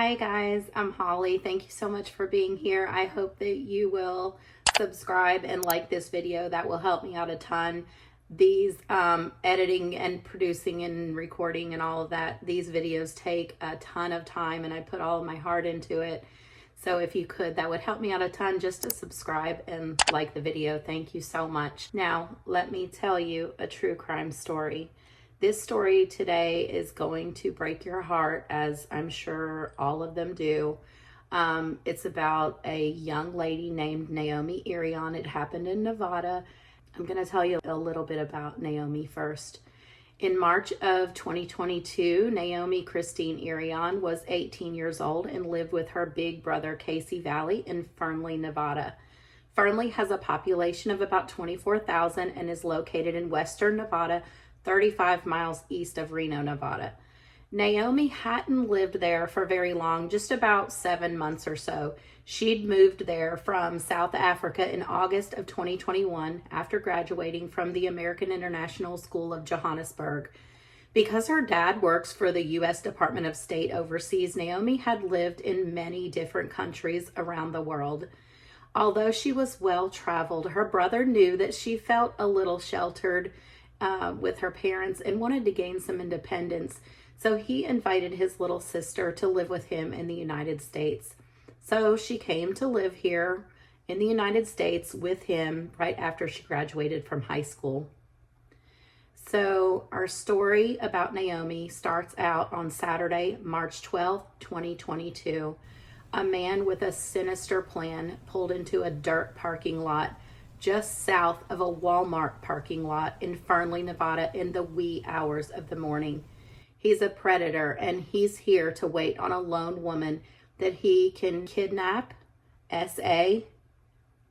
Hi guys, I'm Holly. Thank you so much for being here. I hope that you will subscribe and like this video. That will help me out a ton. These editing and producing and recording and all of that, these videos take a ton of time and I put all of my heart into it. So if you could, that would help me out a ton just to subscribe and like the video. Thank you so much. Now, let me tell you a true crime story. This story today is going to break your heart, as I'm sure all of them do. It's about a young lady named Naomi Irion. It happened in Nevada. I'm going to tell you a little bit about Naomi first. In March of 2022, Naomi Christine Irion was 18 years old and lived with her big brother, Casey Valley, in Fernley, Nevada. Fernley has a population of about 24,000 and is located in western Nevada, 35 miles east of Reno, Nevada. Naomi hadn't lived there for very long, just about 7 months or so. She'd moved there from South Africa in August of 2021 after graduating from the American International School of Johannesburg. Because her dad works for the U.S. Department of State overseas, Naomi had lived in many different countries around the world. Although she was well-traveled, her brother knew that she felt a little sheltered with her parents and wanted to gain some independence. So he invited his little sister to live with him in the United States. So she came to live here in the United States with him right after she graduated from high school. So our story about Naomi starts out on Saturday, March 12th, 2022. A man with a sinister plan pulled into a dirt parking lot just south of a Walmart parking lot in Fernley, Nevada in the wee hours of the morning. He's a predator and he's here to wait on a lone woman that he can kidnap, SA,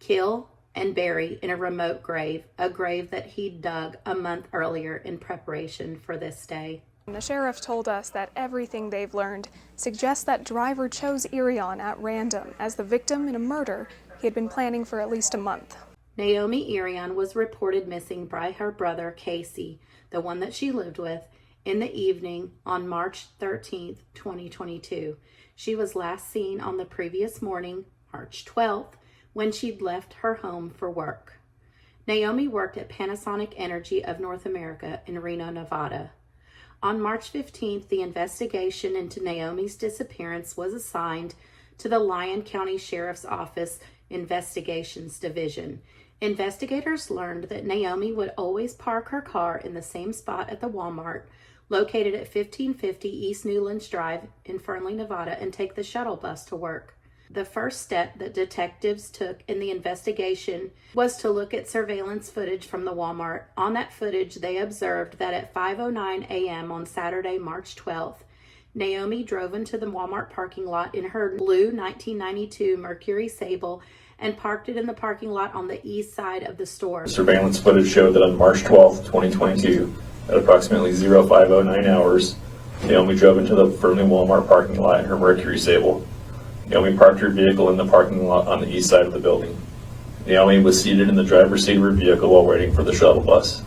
kill, and bury in a remote grave, a grave that he dug a month earlier in preparation for this day. The sheriff told us that everything they've learned suggests that driver chose Irion at random as the victim in a murder he had been planning for at least a month. Naomi Irion was reported missing by her brother, Casey, the one that she lived with, in the evening on March 13th, 2022. She was last seen on the previous morning, March 12th, when she'd left her home for work. Naomi worked at Panasonic Energy of North America in Reno, Nevada. On March 15th, the investigation into Naomi's disappearance was assigned to the Lyon County Sheriff's Office Investigations Division. Investigators learned that Naomi would always park her car in the same spot at the Walmart, located at 1550 East Newlands Drive in Fernley, Nevada, and take the shuttle bus to work. The first step that detectives took in the investigation was to look at surveillance footage from the Walmart. On that footage, they observed that at 5:09 a.m. on Saturday, March 12th, Naomi drove into the Walmart parking lot in her blue 1992 Mercury Sable and parked it in the parking lot on the east side of the store. Surveillance footage showed that on March 12th, 2022, at approximately 05:09 hours, Naomi drove into the Fernley Walmart parking lot in her Mercury Sable. Naomi parked her vehicle in the parking lot on the east side of the building. Naomi was seated in the driver's seat of her vehicle while waiting for the shuttle bus.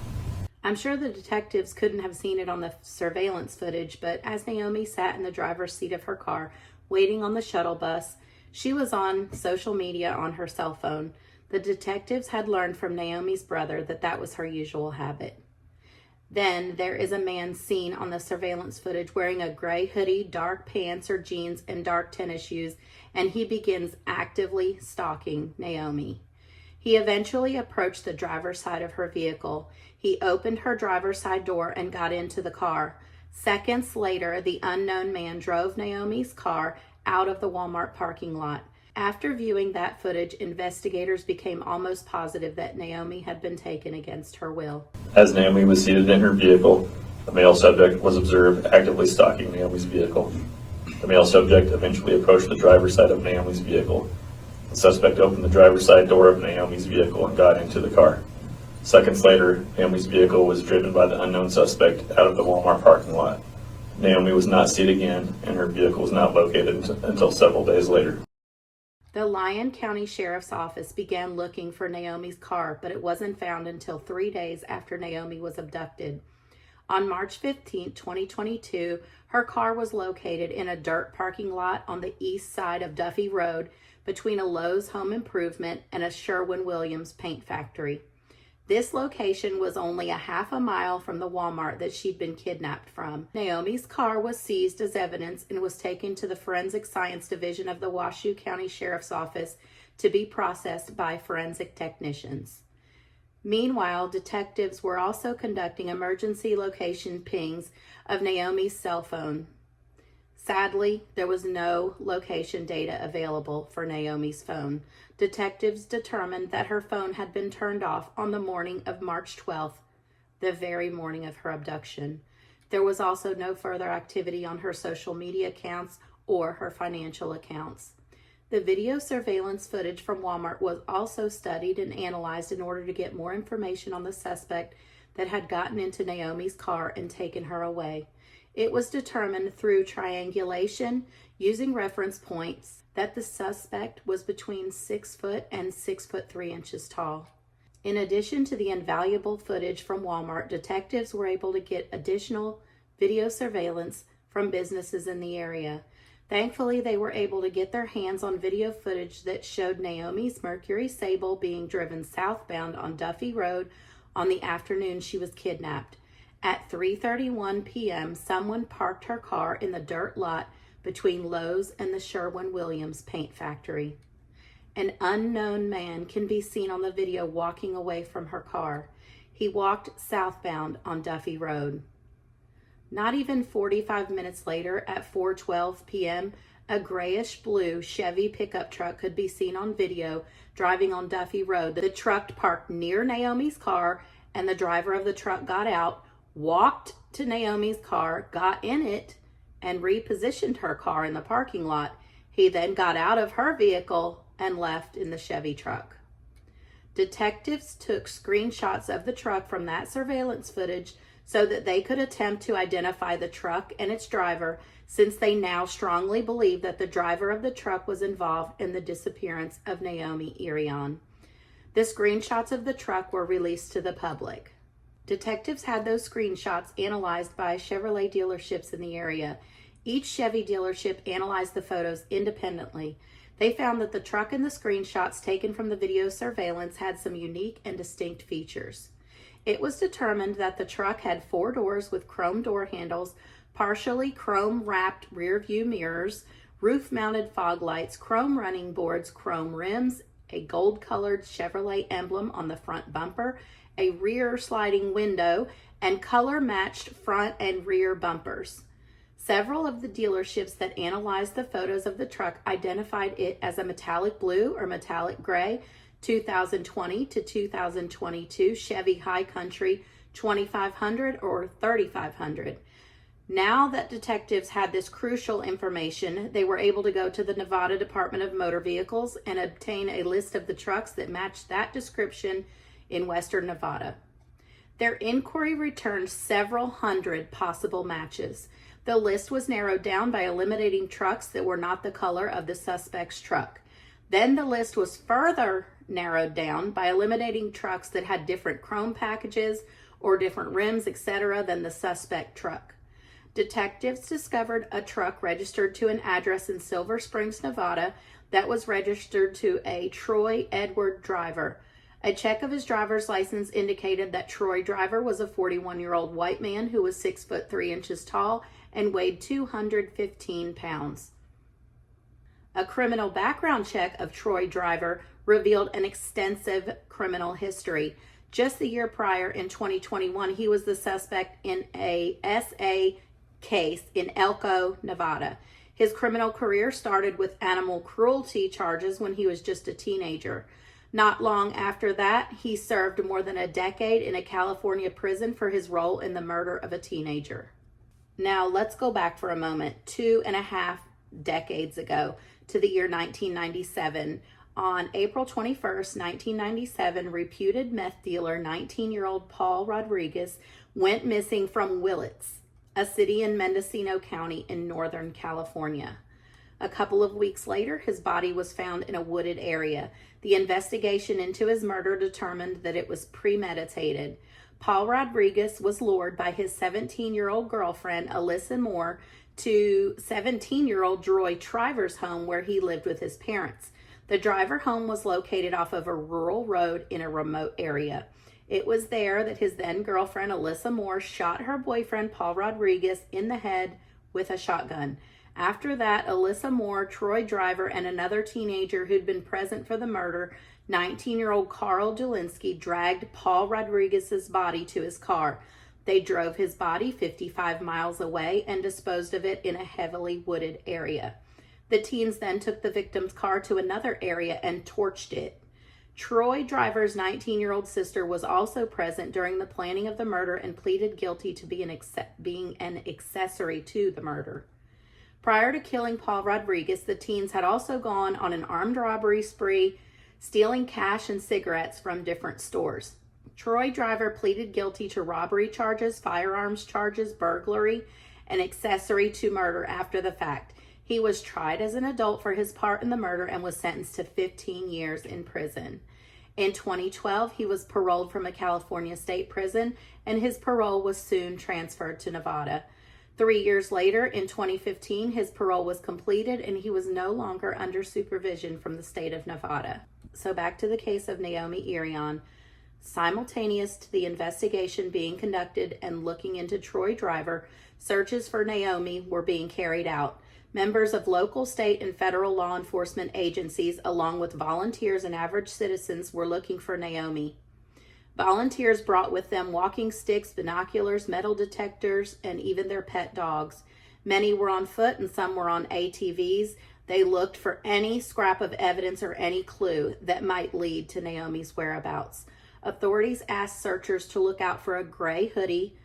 I'm sure the detectives couldn't have seen it on the surveillance footage, but as Naomi sat in the driver's seat of her car, waiting on the shuttle bus, she was on social media on her cell phone. The detectives had learned from Naomi's brother that that was her usual habit. Then there is a man seen on the surveillance footage wearing a gray hoodie, dark pants or jeans, and dark tennis shoes, and he begins actively stalking Naomi. He eventually approached the driver's side of her vehicle. He opened her driver's side door and got into the car. Seconds later, the unknown man drove Naomi's car out of the Walmart parking lot. After viewing that footage, investigators became almost positive that Naomi had been taken against her will. As Naomi was seated in her vehicle, a male subject was observed actively stalking Naomi's vehicle. The male subject eventually approached the driver's side of Naomi's vehicle. The suspect opened the driver's side door of Naomi's vehicle and got into the car. Seconds later, Naomi's vehicle was driven by the unknown suspect out of the Walmart parking lot. Naomi was not seen again, and her vehicle was not located until several days later. The Lyon County Sheriff's Office began looking for Naomi's car, but it wasn't found until 3 days after Naomi was abducted. On March 15, 2022, Her car was located in a dirt parking lot on the east side of Duffy Road between a Lowe's Home Improvement and a Sherwin-Williams paint factory. This location was only a half a mile from the Walmart that she'd been kidnapped from. Naomi's car was seized as evidence and was taken to the Forensic Science Division of the Washoe County Sheriff's Office to be processed by forensic technicians. Meanwhile, detectives were also conducting emergency location pings of Naomi's cell phone. Sadly, there was no location data available for Naomi's phone. Detectives determined that her phone had been turned off on the morning of March 12th, the very morning of her abduction. There was also no further activity on her social media accounts or her financial accounts. The video surveillance footage from Walmart was also studied and analyzed in order to get more information on the suspect that had gotten into Naomi's car and taken her away. It was determined through triangulation using reference points that the suspect was between 6 foot and 6 foot 3 inches tall. In addition to the invaluable footage from Walmart, detectives were able to get additional video surveillance from businesses in the area. Thankfully, they were able to get their hands on video footage that showed Naomi's Mercury Sable being driven southbound on Duffy Road on the afternoon she was kidnapped. At 3:31 p.m., someone parked her car in the dirt lot between Lowe's and the Sherwin-Williams paint factory. An unknown man can be seen on the video walking away from her car. He walked southbound on Duffy Road. Not even 45 minutes later, at 4:12 p.m., a grayish-blue Chevy pickup truck could be seen on video driving on Duffy Road. The truck parked near Naomi's car, and the driver of the truck got out, walked to Naomi's car, got in it, and repositioned her car in the parking lot. He then got out of her vehicle and left in the Chevy truck. Detectives took screenshots of the truck from that surveillance footage so that they could attempt to identify the truck and its driver, since they now strongly believe that the driver of the truck was involved in the disappearance of Naomi Irion. The screenshots of the truck were released to the public. Detectives had those screenshots analyzed by Chevrolet dealerships in the area. Each Chevy dealership analyzed the photos independently. They found that the truck in the screenshots taken from the video surveillance had some unique and distinct features. It was determined that the truck had 4 doors with chrome door handles, partially chrome-wrapped rear-view mirrors, roof-mounted fog lights, chrome running boards, chrome rims, a gold-colored Chevrolet emblem on the front bumper, a rear sliding window, and color-matched front and rear bumpers. Several of the dealerships that analyzed the photos of the truck identified it as a metallic blue or metallic gray 2020 to 2022 Chevy High Country 2500 or 3500. Now that detectives had this crucial information, they were able to go to the Nevada Department of Motor Vehicles and obtain a list of the trucks that matched that description in western Nevada. Their inquiry returned several hundred possible matches. The list was narrowed down by eliminating trucks that were not the color of the suspect's truck. Then the list was further narrowed down by eliminating trucks that had different chrome packages or different rims, etc. than the suspect truck. Detectives discovered a truck registered to an address in Silver Springs, Nevada that was registered to a Troy Edward Driver. A check of his driver's license indicated that Troy Driver was a 41-year-old white man who was 6 foot 3 inches tall and weighed 215 pounds. A criminal background check of Troy Driver revealed an extensive criminal history. Just the year prior, in 2021, he was the suspect in a SA case in Elko, Nevada. His criminal career started with animal cruelty charges when he was just a teenager. Not long after that, he served more than a decade in a California prison for his role in the murder of a teenager. Now, let's go back for a moment, 2.5 decades ago, to the year 1997. On April 21st, 1997, reputed meth dealer 19-year-old Paul Rodriguez went missing from Willits, a city in Mendocino County in Northern California. A couple of weeks later, his body was found in a wooded area. The investigation into his murder determined that it was premeditated. Paul Rodriguez was lured by his 17-year-old girlfriend, Alyssa Moore, to 17-year-old Troy Driver's home where he lived with his parents. The Driver home was located off of a rural road in a remote area. It was there that his then girlfriend Alyssa Moore shot her boyfriend Paul Rodriguez in the head with a shotgun. After that, Alyssa Moore, Troy Driver, and another teenager who'd been present for the murder, 19-year-old Carl Jelinski, dragged Paul Rodriguez's body to his car. They drove his body 55 miles away and disposed of it in a heavily wooded area. The teens then took the victim's car to another area and torched it. Troy Driver's 19-year-old sister was also present during the planning of the murder and pleaded guilty to being an accessory to the murder. Prior to killing Paul Rodriguez, the teens had also gone on an armed robbery spree, stealing cash and cigarettes from different stores. Troy Driver pleaded guilty to robbery charges, firearms charges, burglary, and accessory to murder after the fact. He was tried as an adult for his part in the murder and was sentenced to 15 years in prison. In 2012, he was paroled from a California state prison, and his parole was soon transferred to Nevada. 3 years later, in 2015, his parole was completed and he was no longer under supervision from the state of Nevada. So back to the case of Naomi Irion. Simultaneous to the investigation being conducted and looking into Troy Driver, searches for Naomi were being carried out. Members of local, state, and federal law enforcement agencies, along with volunteers and average citizens, were looking for Naomi. Volunteers brought with them walking sticks, binoculars, metal detectors, and even their pet dogs. Many were on foot and some were on ATVs. They looked for any scrap of evidence or any clue that might lead to Naomi's whereabouts. Authorities asked searchers to look out for a gray hoodie,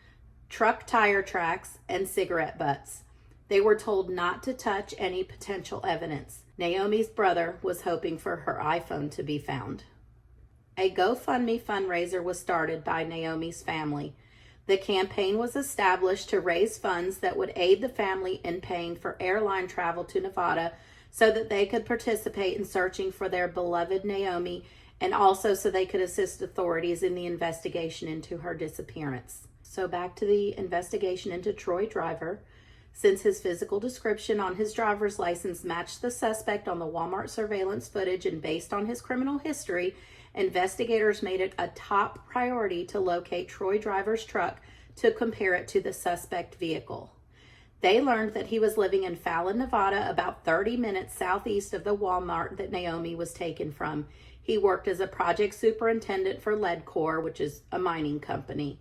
truck tire tracks, and cigarette butts. They were told not to touch any potential evidence. Naomi's brother was hoping for her iPhone to be found. A GoFundMe fundraiser was started by Naomi's family. The campaign was established to raise funds that would aid the family in paying for airline travel to Nevada so that they could participate in searching for their beloved Naomi, and also so they could assist authorities in the investigation into her disappearance. So back to the investigation into Troy Driver. Since his physical description on his driver's license matched the suspect on the Walmart surveillance footage and based on his criminal history, investigators made it a top priority to locate Troy Driver's truck to compare it to the suspect vehicle. They learned that he was living in Fallon, Nevada, about 30 minutes southeast of the Walmart that Naomi was taken from. He worked as a project superintendent for Leadcore, which is a mining company.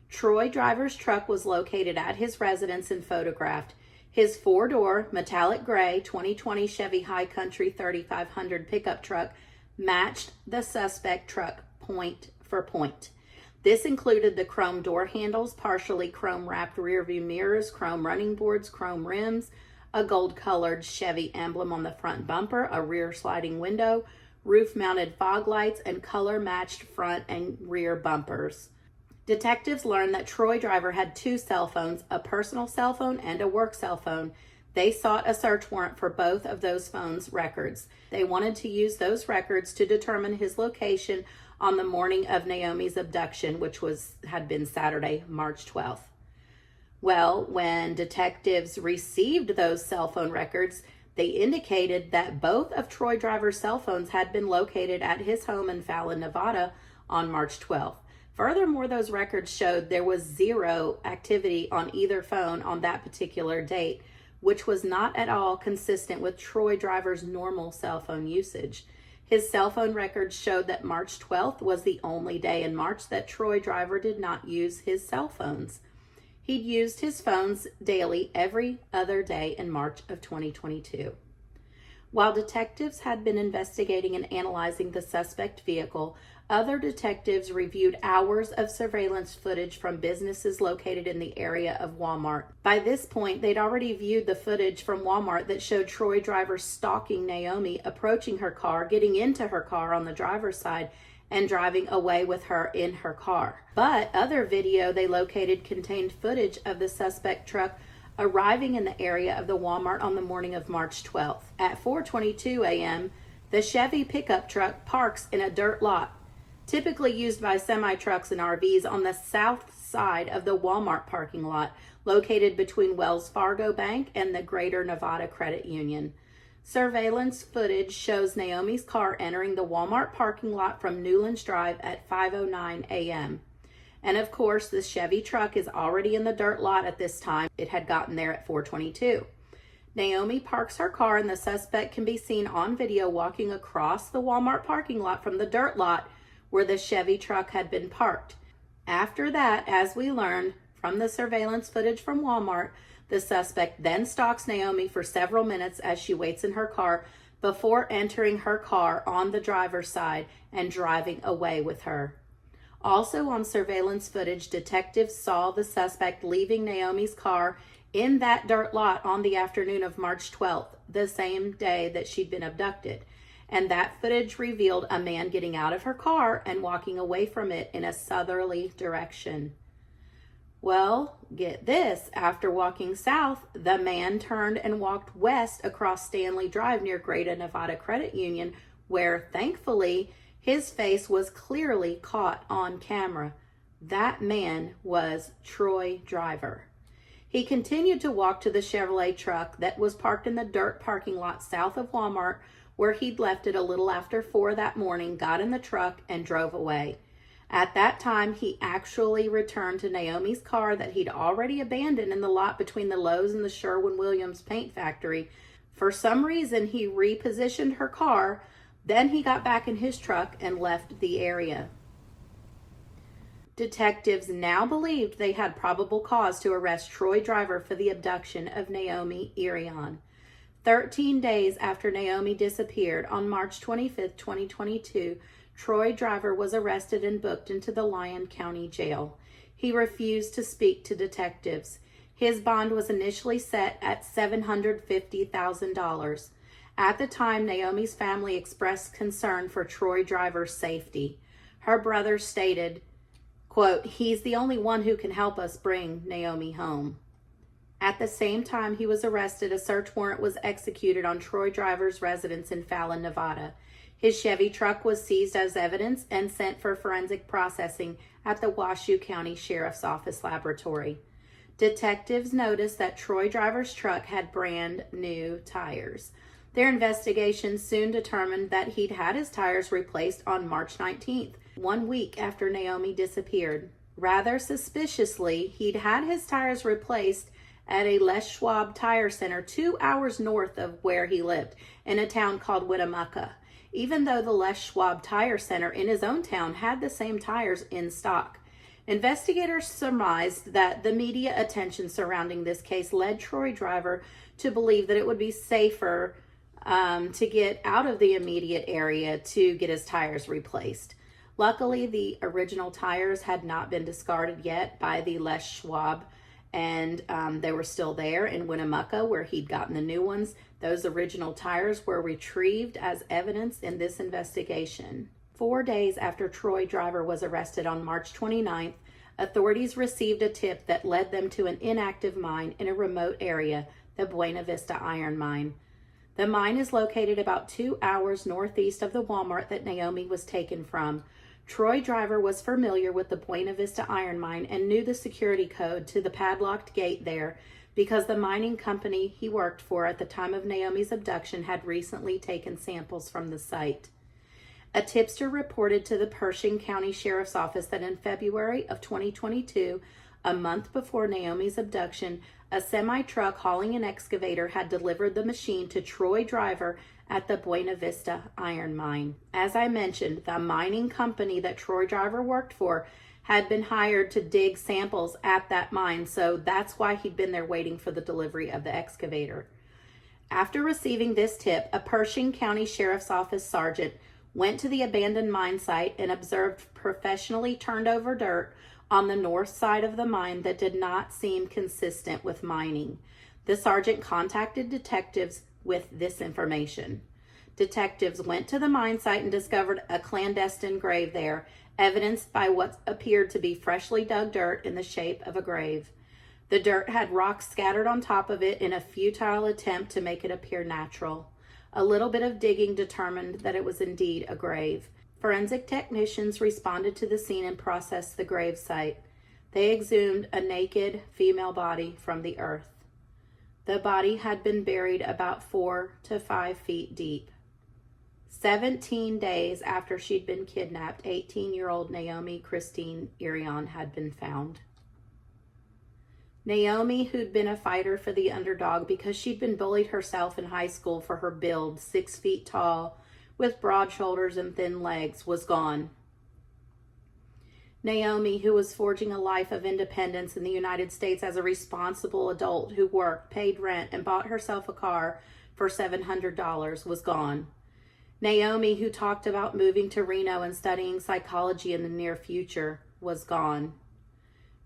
Troy Driver's truck was located at his residence and photographed. His four-door, metallic gray 2020 Chevy High Country 3500 pickup truck matched the suspect truck point for point. This included the chrome door handles, partially chrome-wrapped rearview mirrors, chrome running boards, chrome rims, a gold-colored Chevy emblem on the front bumper, a rear sliding window, roof-mounted fog lights, and color-matched front and rear bumpers. Detectives learned that Troy Driver had two cell phones, a personal cell phone and a work cell phone. They sought a search warrant for both of those phones' records. They wanted to use those records to determine his location on the morning of Naomi's abduction, which had been Saturday, March 12th. Well, when detectives received those cell phone records, they indicated that both of Troy Driver's cell phones had been located at his home in Fallon, Nevada on March 12th. Furthermore, those records showed there was zero activity on either phone on that particular date, which was not at all consistent with Troy Driver's normal cell phone usage. His cell phone records showed that March 12th was the only day in March that Troy Driver did not use his cell phones. He'd used his phones daily every other day in March of 2022. While detectives had been investigating and analyzing the suspect vehicle, other detectives reviewed hours of surveillance footage from businesses located in the area of Walmart. By this point, they'd already viewed the footage from Walmart that showed Troy Driver stalking Naomi, approaching her car, getting into her car on the driver's side, and driving away with her in her car. But other video they located contained footage of the suspect truck arriving in the area of the Walmart on the morning of March 12th. At 4:22 a.m., the Chevy pickup truck parks in a dirt lot, typically used by semi-trucks and RVs on the south side of the Walmart parking lot located between Wells Fargo Bank and the Greater Nevada Credit Union. Surveillance footage shows Naomi's car entering the Walmart parking lot from Newlands Drive at 5:09 a.m. And of course, the Chevy truck is already in the dirt lot at this time. It had gotten there at 4:22. Naomi parks her car and the suspect can be seen on video walking across the Walmart parking lot from the dirt lot where the Chevy truck had been parked. After that, as we learned from the surveillance footage from Walmart, the suspect then stalks Naomi for several minutes as she waits in her car before entering her car on the driver's side and driving away with her. Also on surveillance footage, detectives saw the suspect leaving Naomi's car in that dirt lot on the afternoon of March 12th, the same day that she'd been abducted. And that footage revealed a man getting out of her car and walking away from it in a southerly direction. Well, get this, after walking south, the man turned and walked west across Stanley Drive near Greater Nevada Credit Union, where, thankfully, his face was clearly caught on camera. That man was Troy Driver. He continued to walk to the Chevrolet truck that was parked in the dirt parking lot south of Walmart, where he'd left it a little after 4 that morning, got in the truck, and drove away. At that time, he actually returned to Naomi's car that he'd already abandoned in the lot between the Lowe's and the Sherwin-Williams paint factory. For some reason, he repositioned her car. Then he got back in his truck and left the area. Detectives now believed they had probable cause to arrest Troy Driver for the abduction of Naomi Irion. 13 days after Naomi disappeared, on March 25, 2022, Troy Driver was arrested and booked into the Lyon County Jail. He refused to speak to detectives. His bond was initially set at $750,000. At the time, Naomi's family expressed concern for Troy Driver's safety. Her brother stated, quote, "He's the only one who can help us bring Naomi home." At the same time he was arrested, a search warrant was executed on Troy Driver's residence in Fallon, Nevada. His Chevy truck was seized as evidence and sent for forensic processing at the Washoe County Sheriff's Office laboratory. Detectives noticed that Troy Driver's truck had brand new tires. Their investigation soon determined that he'd had his tires replaced on March 19th, 1 week after Naomi disappeared. Rather suspiciously, he'd had his tires replaced at a Les Schwab tire center 2 hours north of where he lived, in a town called Winnemucca, even though the Les Schwab tire center in his own town had the same tires in stock. Investigators surmised that the media attention surrounding this case led Troy Driver to believe that it would be safer to get out of the immediate area to get his tires replaced. Luckily, the original tires had not been discarded yet by the Les Schwab, and they were still there in Winnemucca where he'd gotten the new ones. Those original tires were retrieved as evidence in this investigation. 4 days after Troy Driver was arrested on March 29th, authorities received a tip that led them to an inactive mine in a remote area, the Buena Vista Iron Mine. The mine is located about 2 hours northeast of the Walmart that Naomi was taken from. Troy Driver was familiar with the Buena Vista Iron Mine and knew the security code to the padlocked gate there because the mining company he worked for at the time of Naomi's abduction had recently taken samples from the site. A tipster reported to the Pershing County Sheriff's Office that in February of 2022, a month before Naomi's abduction, a semi-truck hauling an excavator had delivered the machine to Troy Driver at the Buena Vista Iron Mine. As I mentioned, the mining company that Troy Driver worked for had been hired to dig samples at that mine, so that's why he'd been there waiting for the delivery of the excavator. After receiving this tip, a Pershing County Sheriff's Office sergeant went to the abandoned mine site and observed professionally turned over dirt on the north side of the mine that did not seem consistent with mining. The sergeant contacted detectives with this information. Detectives went to the mine site and discovered a clandestine grave there, evidenced by what appeared to be freshly dug dirt in the shape of a grave. The dirt had rocks scattered on top of it in a futile attempt to make it appear natural. A little bit of digging determined that it was indeed a grave. Forensic technicians responded to the scene and processed the grave site. They exhumed a naked female body from the earth. The body had been buried about 4 to 5 feet deep. 17 days after she'd been kidnapped, 18-year-old Naomi Christine Irion had been found. Naomi, who'd been a fighter for the underdog because she'd been bullied herself in high school for her build, 6 feet tall, with broad shoulders and thin legs, was gone. Naomi, who was forging a life of independence in the United States as a responsible adult who worked, paid rent, and bought herself a car for $700, was gone. Naomi, who talked about moving to Reno and studying psychology in the near future, was gone.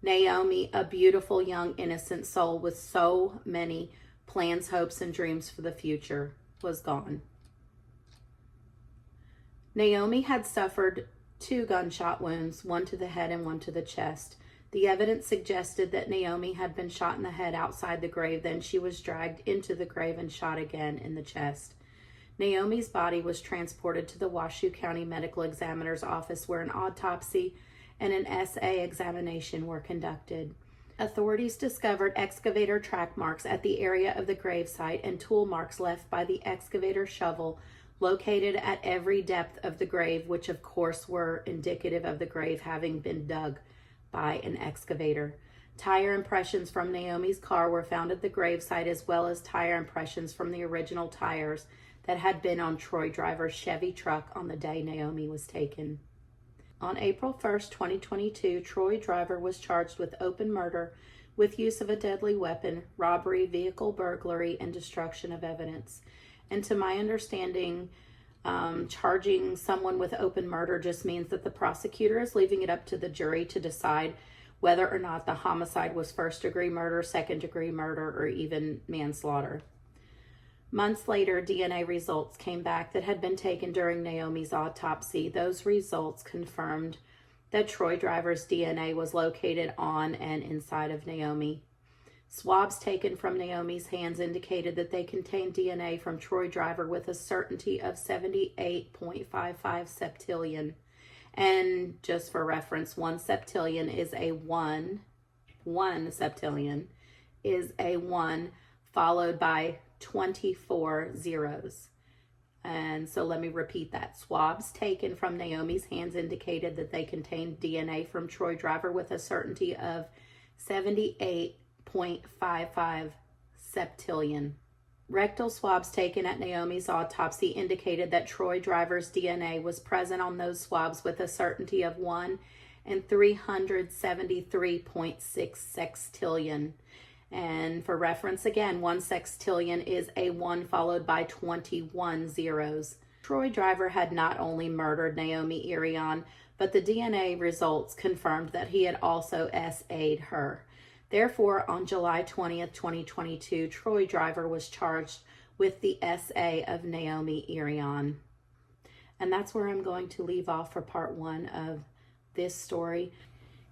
Naomi, a beautiful, young, innocent soul with so many plans, hopes, and dreams for the future, was gone. Naomi had suffered 2 gunshot wounds, one to the head and one to the chest. The evidence suggested that Naomi had been shot in the head outside the grave. Then she was dragged into the grave and shot again in the chest. Naomi's body was transported to the Washoe County Medical Examiner's office, where an autopsy and an SA examination were conducted. Authorities discovered excavator track marks at the area of the gravesite and tool marks left by the excavator shovel located at every depth of the grave, which of course were indicative of the grave having been dug by an excavator. Tire impressions from Naomi's car were found at the gravesite, as well as tire impressions from the original tires that had been on Troy Driver's Chevy truck on the day Naomi was taken. On April 1st, 2022, Troy Driver was charged with open murder with use of a deadly weapon, robbery, vehicle burglary, and destruction of evidence. And to my understanding, charging someone with open murder just means that the prosecutor is leaving it up to the jury to decide whether or not the homicide was first-degree murder, second-degree murder, or even manslaughter. Months later, DNA results came back that had been taken during Naomi's autopsy. Those results confirmed that Troy Driver's DNA was located on and inside of Naomi. Swabs taken from Naomi's hands indicated that they contained DNA from Troy Driver with a certainty of 78.55 septillion. And just for reference, 1 septillion is a 1 septillion is a 1 followed by 24 zeros. And so let me repeat that. Swabs taken from Naomi's hands indicated that they contained DNA from Troy Driver with a certainty of 78.55 septillion. Rectal swabs taken at Naomi's autopsy indicated that Troy Driver's DNA was present on those swabs with a certainty of 1 and 373.6 sextillion. And for reference again, 1 sextillion is a 1 followed by 21 zeros. Troy Driver had not only murdered Naomi Irion, but the DNA results confirmed that he had also SA'd her. Therefore, on July 20th, 2022, Troy Driver was charged with the SA of Naomi Irion. And that's where I'm going to leave off for part 1 of this story.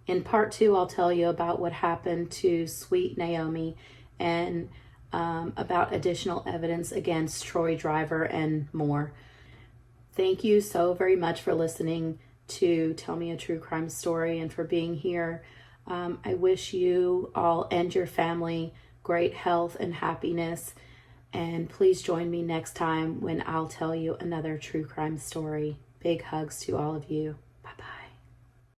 In part 2, I'll tell you about what happened to sweet Naomi and about additional evidence against Troy Driver and more. Thank you so very much for listening to Tell Me a True Crime Story and for being here. I wish you all and your family great health and happiness. And please join me next time when I'll tell you another true crime story. Big hugs to all of you.